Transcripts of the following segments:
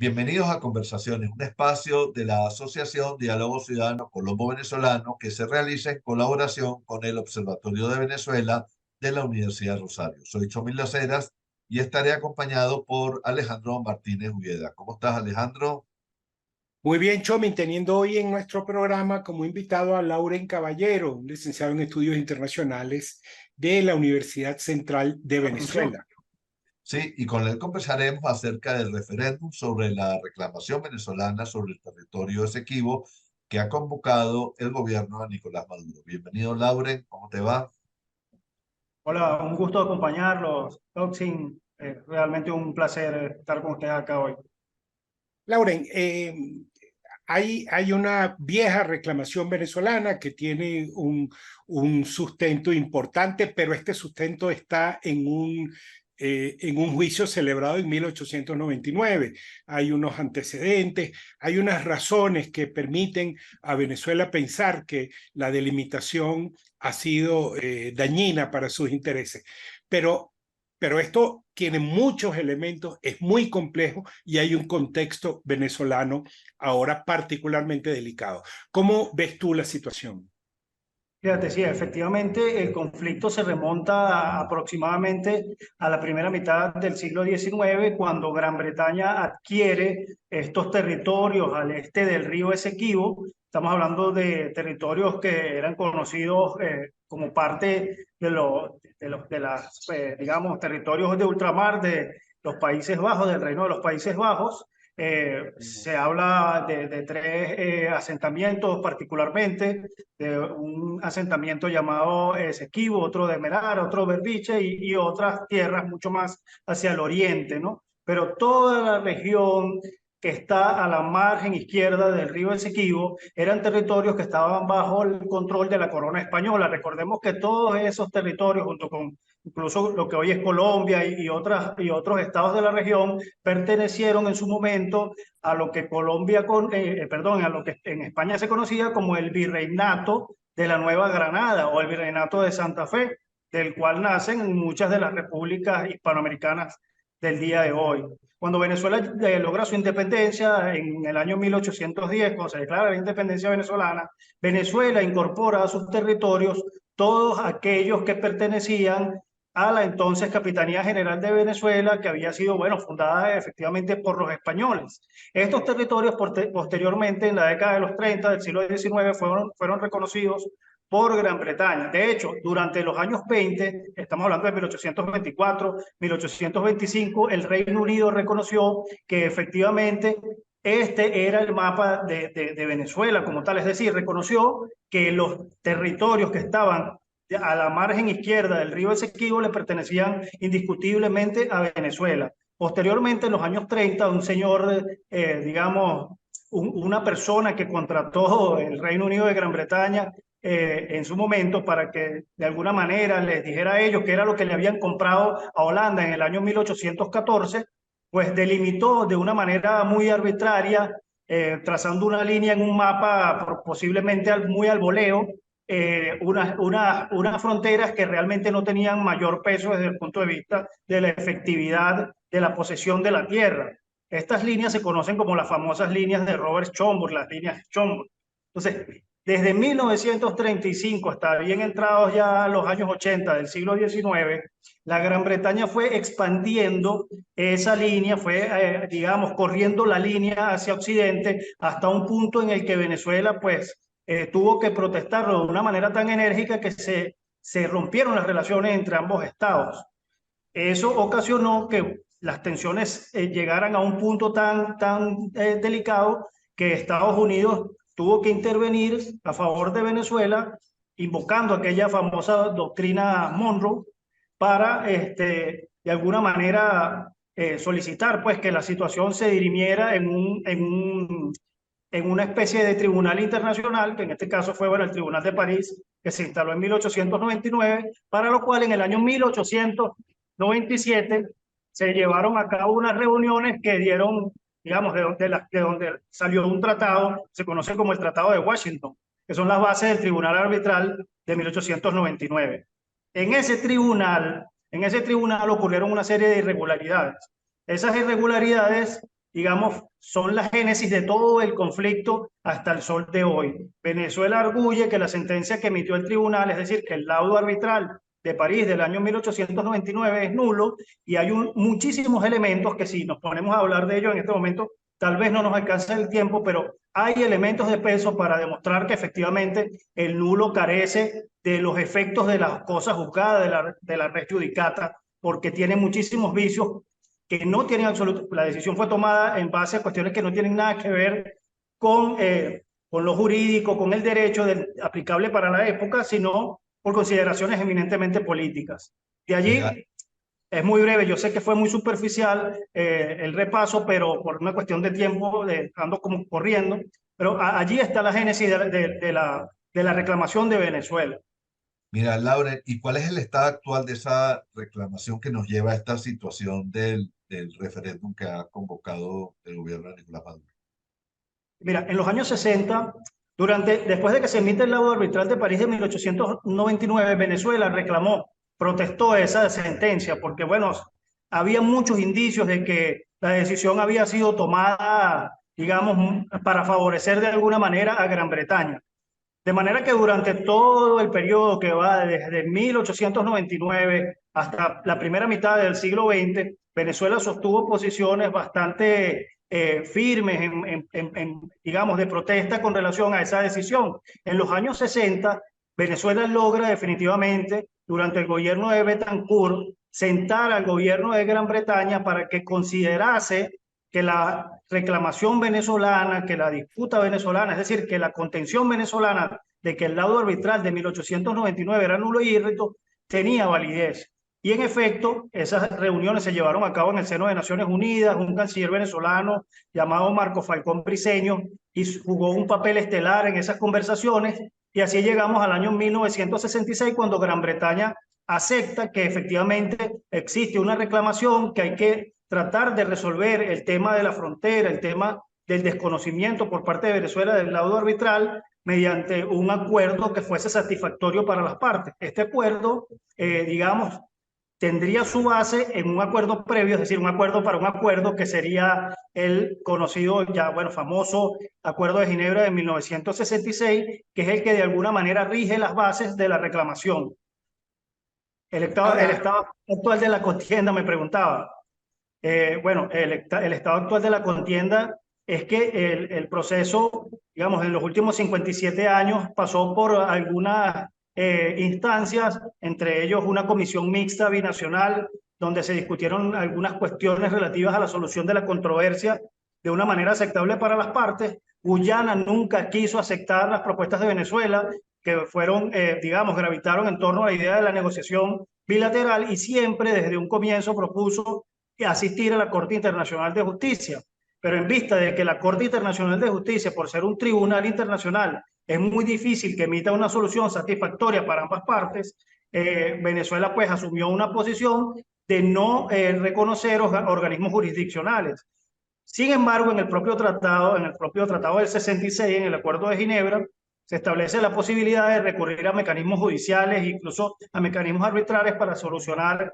Bienvenidos a Conversaciones, un espacio de la Asociación Diálogo Ciudadano Colombo-Venezolano que se realiza en colaboración con el Observatorio de Venezuela de la Universidad Rosario. Soy Chomil Las Heras y estaré acompañado por Alejandro Martínez Ubieda. ¿Cómo estás, Alejandro? Muy bien, Chomin, teniendo hoy en nuestro programa como invitado a Lauren Caballero, licenciado en Estudios Internacionales de la Universidad Central de Venezuela. Sí, y con él conversaremos acerca del referéndum sobre la reclamación venezolana sobre el territorio Esequibo que ha convocado el gobierno de Nicolás Maduro. Bienvenido, Lauren, ¿cómo te va? Hola, un gusto acompañarlos, Toxin. Realmente un placer estar con ustedes acá hoy. Lauren, hay una vieja reclamación venezolana que tiene un sustento importante, pero este sustento está en un juicio celebrado en 1899. Hay unos antecedentes, hay unas razones que permiten a Venezuela pensar que la delimitación ha sido dañina para sus intereses. Pero pero esto tiene muchos elementos, es muy complejo y hay un contexto venezolano ahora particularmente delicado. ¿Cómo ves tú la situación? Fíjate, sí, efectivamente el conflicto se remonta aproximadamente a la primera mitad del siglo XIX, cuando Gran Bretaña adquiere estos territorios al este del río Esequibo. Estamos hablando de territorios que eran conocidos como parte digamos, territorios de ultramar de los Países Bajos, del Reino de los Países Bajos. Se habla de tres asentamientos particularmente, de un asentamiento llamado Esequibo, otro de Merara, otro Berbiche y otras tierras mucho más hacia el oriente, ¿no? Pero toda la región que está a la margen izquierda del río Esequibo eran territorios que estaban bajo el control de la corona española. Recordemos que todos esos territorios, junto con incluso lo que hoy es Colombia y otros estados de la región, pertenecieron en su momento a lo que a lo que en España se conocía como el Virreinato de la Nueva Granada o el Virreinato de Santa Fe, del cual nacen muchas de las repúblicas hispanoamericanas del día de hoy. Cuando Venezuela logra su independencia en el año 1810, cuando se declara la independencia venezolana, Venezuela incorpora a sus territorios todos aquellos que pertenecían a la entonces Capitanía General de Venezuela, que había sido, bueno, fundada efectivamente por los españoles. Estos territorios posteriormente, en la década de los 30 del siglo XIX, fueron reconocidos por Gran Bretaña. De hecho, durante los años 20, estamos hablando de 1824, 1825, el Reino Unido reconoció que efectivamente este era el mapa de Venezuela como tal, es decir, reconoció que los territorios que estaban a la margen izquierda del río Esequibo le pertenecían indiscutiblemente a Venezuela. Posteriormente, en los años 30, un señor, digamos, una persona que contrató el Reino Unido de Gran Bretaña en su momento para que de alguna manera les dijera a ellos qué era lo que le habían comprado a Holanda en el año 1814, pues delimitó de una manera muy arbitraria, trazando una línea en un mapa posiblemente muy al voleo, unas fronteras que realmente no tenían mayor peso desde el punto de vista de la efectividad de la posesión de la tierra. Estas líneas se conocen como las famosas líneas de Robert Schomburg, las líneas Schomburg. Entonces, desde 1935 hasta bien entrados ya los años 80 del siglo XIX, la Gran Bretaña fue expandiendo esa línea, fue, digamos, corriendo la línea hacia Occidente hasta un punto en el que Venezuela, pues, tuvo que protestarlo de una manera tan enérgica que se rompieron las relaciones entre ambos estados. Eso ocasionó que las tensiones llegaran a un punto tan delicado que Estados Unidos tuvo que intervenir a favor de Venezuela, invocando aquella famosa doctrina Monroe para, de alguna manera, solicitar pues, que la situación se dirimiera en una especie de tribunal internacional, que en este caso fue bueno, el Tribunal de París, que se instaló en 1899, para lo cual en el año 1897 se llevaron a cabo unas reuniones que dieron, digamos, de donde salió un tratado, se conoce como el Tratado de Washington, que son las bases del Tribunal Arbitral de 1899. En ese tribunal ocurrieron una serie de irregularidades. Esas irregularidades digamos, son la génesis de todo el conflicto hasta el sol de hoy. Venezuela arguye que la sentencia que emitió el tribunal, es decir, que el laudo arbitral de París del año 1899 es nulo, y hay muchísimos elementos que si nos ponemos a hablar de ello en este momento, tal vez no nos alcance el tiempo, pero hay elementos de peso para demostrar que efectivamente el nulo carece de los efectos de las cosas juzgadas, de la res judicata, porque tiene muchísimos vicios que no tienen absoluto. La decisión fue tomada en base a cuestiones que no tienen nada que ver con lo jurídico, con el derecho aplicable para la época, sino por consideraciones eminentemente políticas. De Mira, allí, es muy breve, yo sé que fue muy superficial el repaso, pero por una cuestión de tiempo, ando como corriendo, pero allí está la génesis de la reclamación de Venezuela. mira, Lauren, ¿y cuál es el estado actual de esa reclamación que nos lleva a esta situación del referéndum que ha convocado el gobierno de Nicolás Maduro? Mira, en los años 60, después de que se emite el laudo arbitral de París de 1899, Venezuela reclamó, protestó esa sentencia, porque bueno, había muchos indicios de que la decisión había sido tomada, digamos, para favorecer de alguna manera a Gran Bretaña. De manera que durante todo el periodo que va desde 1899 hasta la primera mitad del siglo XX, Venezuela sostuvo posiciones bastante firmes, digamos, de protesta con relación a esa decisión. En los años 60, Venezuela logra definitivamente, durante el gobierno de Betancourt, sentar al gobierno de Gran Bretaña para que considerase que la reclamación venezolana, que la disputa venezolana, es decir, que la contención venezolana de que el laudo arbitral de 1899 era nulo y írrito, tenía validez. Y en efecto, esas reuniones se llevaron a cabo en el seno de Naciones Unidas, un canciller venezolano llamado Marco Falcón Briceño y jugó un papel estelar en esas conversaciones, y así llegamos al año 1966, cuando Gran Bretaña acepta que efectivamente existe una reclamación, que hay que tratar de resolver el tema de la frontera, el tema del desconocimiento por parte de Venezuela del laudo arbitral, mediante un acuerdo que fuese satisfactorio para las partes. Este acuerdo, digamos, tendría su base en un acuerdo previo, es decir, un acuerdo para un acuerdo, que sería el conocido ya, bueno, famoso Acuerdo de Ginebra de 1966, que es el que de alguna manera rige las bases de la reclamación. El Ahora, estado actual de la contienda, me preguntaba. Bueno, el estado actual de la contienda es que el proceso, digamos, en los últimos 57 años pasó por algunas instancias, entre ellos una comisión mixta binacional, donde se discutieron algunas cuestiones relativas a la solución de la controversia de una manera aceptable para las partes. Guyana nunca quiso aceptar las propuestas de Venezuela, que fueron, digamos, gravitaron en torno a la idea de la negociación bilateral, y siempre desde un comienzo propuso asistir a la Corte Internacional de Justicia. Pero en vista de que la Corte Internacional de Justicia, por ser un tribunal internacional, es muy difícil que emita una solución satisfactoria para ambas partes, Venezuela pues asumió una posición de no reconocer organismos jurisdiccionales. Sin embargo, en el propio tratado del 66, en el Acuerdo de Ginebra, se establece la posibilidad de recurrir a mecanismos judiciales, incluso a mecanismos arbitrales, para solucionar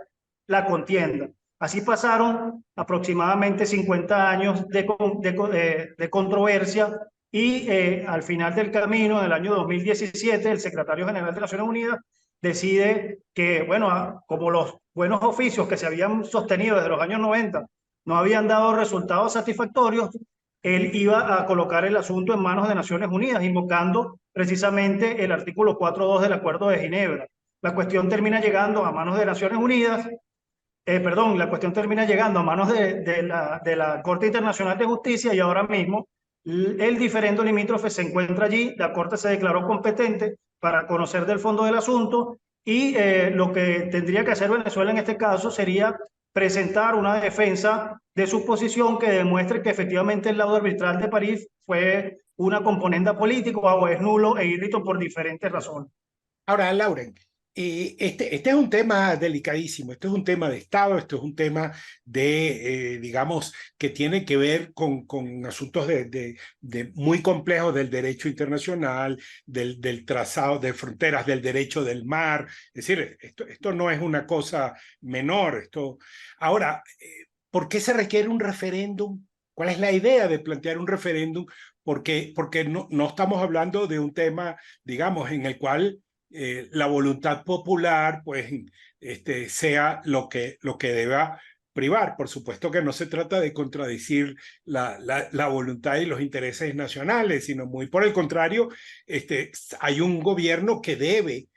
la contienda. Así pasaron aproximadamente 50 años de controversia, y al final del camino, en el año 2017, el secretario general de Naciones Unidas decide que, bueno, como los buenos oficios que se habían sostenido desde los años 90 no habían dado resultados satisfactorios, él iba a colocar el asunto en manos de Naciones Unidas, invocando precisamente el artículo 4.2 del Acuerdo de Ginebra. La cuestión termina llegando a manos de Naciones Unidas, la cuestión termina llegando a manos de la Corte Internacional de Justicia, y ahora mismo el diferendo limítrofe se encuentra allí. La Corte se declaró competente para conocer del fondo del asunto, y lo que tendría que hacer Venezuela en este caso sería presentar una defensa de su posición que demuestre que efectivamente el laudo arbitral de París fue una componenda política o es nulo e írrito por diferentes razones. Ahora, Lauren, este es un tema delicadísimo, este es un tema de Estado, esto es un tema de, digamos, que tiene que ver con asuntos muy complejos del derecho internacional, del trazado de fronteras, del derecho del mar. Es decir, esto no es una cosa menor. Ahora, ¿por qué se requiere un referéndum ¿Cuál es la idea de plantear un referéndum? Porque no estamos hablando de un tema, digamos, en el cual la voluntad popular pues, sea lo que deba privar. Por supuesto que no se trata de contradecir la voluntad y los intereses nacionales, sino muy por el contrario, hay un gobierno que debe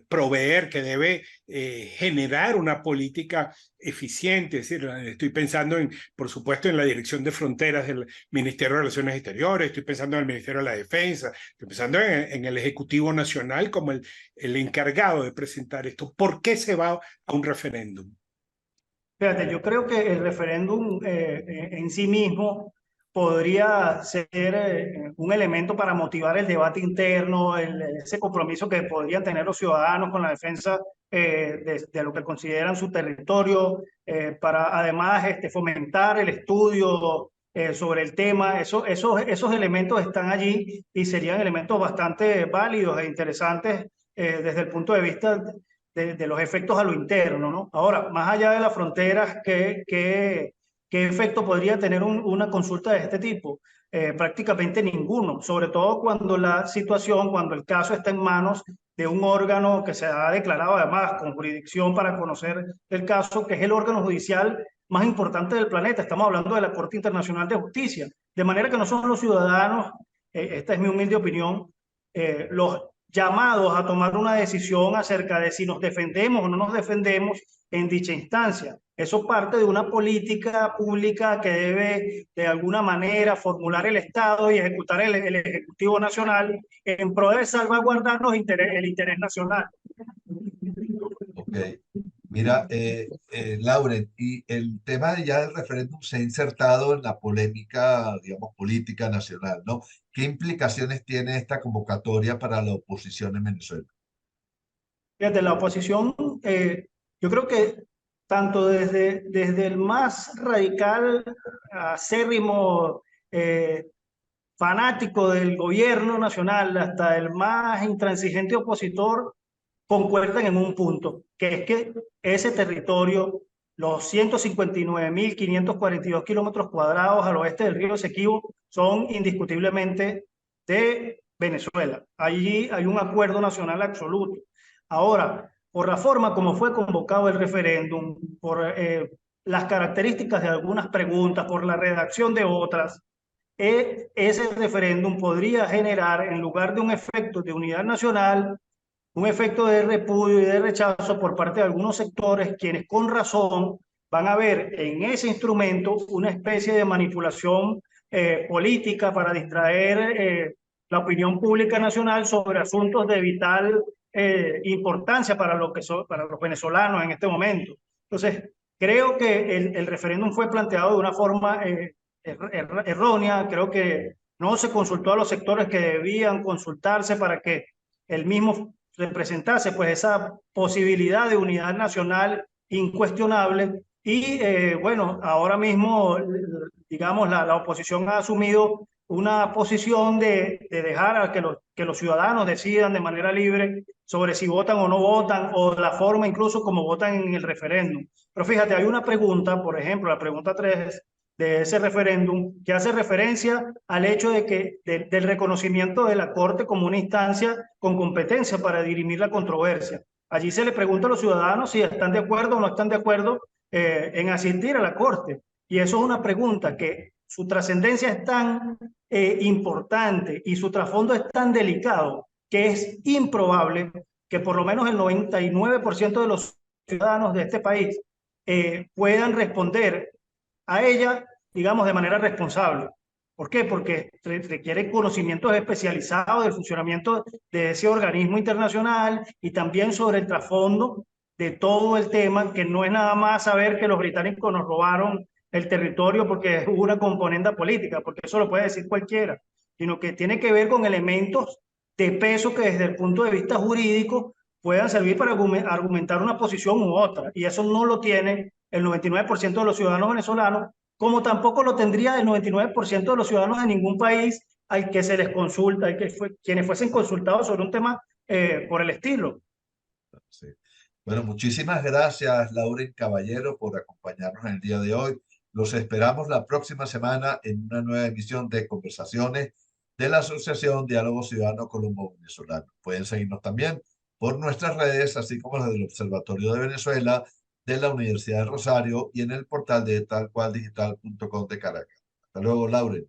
proveer, que debe generar una política eficiente. Es decir, estoy pensando, por supuesto, en la Dirección de Fronteras del Ministerio de Relaciones Exteriores, estoy pensando en el Ministerio de la Defensa, estoy pensando en el Ejecutivo Nacional como el encargado de presentar esto. ¿Por qué se va a un referéndum? Fíjate, yo creo que el referéndum en sí mismo podría ser un elemento para motivar el debate interno, ese compromiso que podrían tener los ciudadanos con la defensa de lo que consideran su territorio, para además fomentar el estudio sobre el tema. Esos elementos están allí y serían elementos bastante válidos e interesantes desde el punto de vista de los efectos a lo interno, ¿no? Ahora, más allá de las fronteras, ¿qué efecto podría tener una consulta de este tipo? Prácticamente ninguno, sobre todo cuando la situación, cuando el caso está en manos de un órgano que se ha declarado además con jurisdicción para conocer el caso, que es el órgano judicial más importante del planeta. Estamos hablando de la Corte Internacional de Justicia, de manera que no son los ciudadanos, esta es mi humilde opinión, los llamados a tomar una decisión acerca de si nos defendemos o no nos defendemos en dicha instancia. Eso parte de una política pública que debe de alguna manera formular el Estado y ejecutar el Ejecutivo Nacional en pro de salvaguardar el interés nacional. Ok. Mira, Lauren, y el tema ya del referéndum se ha insertado en la polémica, digamos, política nacional, ¿no? ¿Qué implicaciones tiene esta convocatoria para la oposición en Venezuela? Fíjate, la oposición, yo creo que tanto desde el más radical, acérrimo, fanático del gobierno nacional hasta el más intransigente opositor, concuerdan en un punto, que es que ese territorio, los 159.542 kilómetros cuadrados al oeste del río Esequibo, son indiscutiblemente de Venezuela. Allí hay un acuerdo nacional absoluto. Ahora, por la forma como fue convocado el referéndum, por las características de algunas preguntas, por la redacción de otras, ese referéndum podría generar, en lugar de un efecto de unidad nacional, un efecto de repudio y de rechazo por parte de algunos sectores, quienes con razón van a ver en ese instrumento una especie de manipulación política para distraer la opinión pública nacional sobre asuntos de vital importancia para para los venezolanos en este momento. Entonces, creo que el referéndum fue planteado de una forma errónea. Creo que no se consultó a los sectores que debían consultarse para que el mismo representase pues esa posibilidad de unidad nacional incuestionable. Y bueno, ahora mismo, digamos, la oposición ha asumido una posición de dejar a que los ciudadanos decidan de manera libre sobre si votan o no votan, o la forma incluso como votan en el referéndum. Pero fíjate, hay una pregunta, por ejemplo, la pregunta 3 de ese referéndum, que hace referencia al hecho de que del reconocimiento de la Corte como una instancia con competencia para dirimir la controversia. Allí se le pregunta a los ciudadanos si están de acuerdo o no están de acuerdo en asistir a la Corte. Y eso es una pregunta que su trascendencia es tan importante y su trasfondo es tan delicado que es improbable que por lo menos el 99% de los ciudadanos de este país puedan responder a ella, digamos, de manera responsable. ¿Por qué? Porque requiere conocimientos especializados del funcionamiento de ese organismo internacional y también sobre el trasfondo de todo el tema, que no es nada más saber que los británicos nos robaron el territorio porque hubo una componente política, porque eso lo puede decir cualquiera, sino que tiene que ver con elementos de peso que desde el punto de vista jurídico puedan servir para argumentar una posición u otra. Y eso no lo tiene el 99% de los ciudadanos venezolanos, como tampoco lo tendría el 99% de los ciudadanos de ningún país al que se les consulta, quienes fuesen consultados sobre un tema por el estilo. Sí. Bueno, muchísimas gracias, Lauren Caballero, por acompañarnos en el día de hoy. Los esperamos la próxima semana en una nueva emisión de Conversaciones de la Asociación Diálogo Ciudadano Colombo-Venezolano. Pueden seguirnos también por nuestras redes, así como las del Observatorio de Venezuela, de la Universidad de Rosario y en el portal de talcualdigital.com de Caracas. Hasta luego, Lauren.